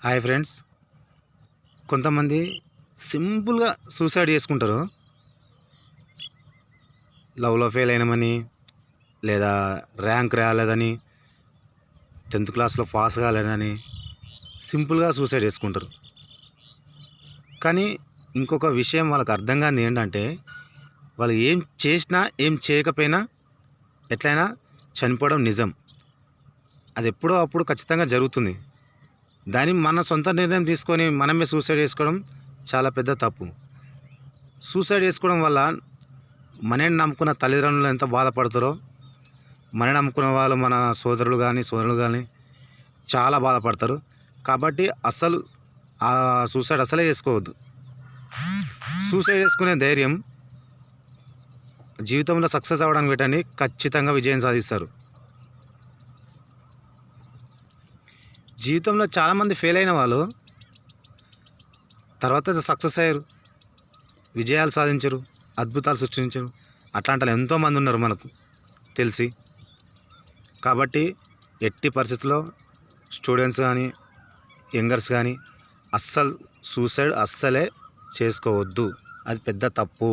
Hi friends, కొంతమంది సింపుల్గా suicide చేసుకుంటారు. లవ్లో ఫెయిల్ అయినామని, లేదా ర్యాంక్ రాలేదని, 10th క్లాస్లో పాస్ కాలేదని సింపుల్గా సూసైడ్ చేసుకుంటారు. కానీ ఇంకొక విషయం వాళ్ళకి అర్థం కాని ఏంటంటే, వాళ్ళు ఏం చేసినా ఏం చేయకపోయినా ఎట్లయినా చనిపోవడం నిజం. అది ఎప్పుడో అప్పుడు ఖచ్చితంగా జరుగుతుంది. దాన్ని మన సొంత నిర్ణయం తీసుకొని మనమే సూసైడ్ చేసుకోవడం చాలా పెద్ద తప్పు. సూసైడ్ చేసుకోవడం వల్ల మనని నమ్ముకున్న తల్లిదండ్రులు ఎంత బాధపడతారో, మనని నమ్ముకున్న వాళ్ళు మన సోదరులు కానీ చాలా బాధపడతారు. కాబట్టి అస్సలు ఆ సూసైడ్ అసలే చేసుకోవద్దు. సూసైడ్ చేసుకునే ధైర్యం జీవితంలో సక్సెస్ అవ్వడానికి పెట్టండి, ఖచ్చితంగా విజయం సాధిస్తారు. జీవితంలో చాలామంది ఫెయిల్ అయిన వాళ్ళు తర్వాత సక్సెస్ అయ్యారు, విజయాలు సాధించరు, అద్భుతాలు సృష్టించరు. అట్లాంటి వాళ్ళు ఎంతోమంది ఉన్నారు మనకు తెలిసి. కాబట్టి ఎట్టి పరిస్థితుల్లో స్టూడెంట్స్ కానీ యంగర్స్ కానీ సూసైడ్ అస్సలే చేసుకోవద్దు. అది పెద్ద తప్పు.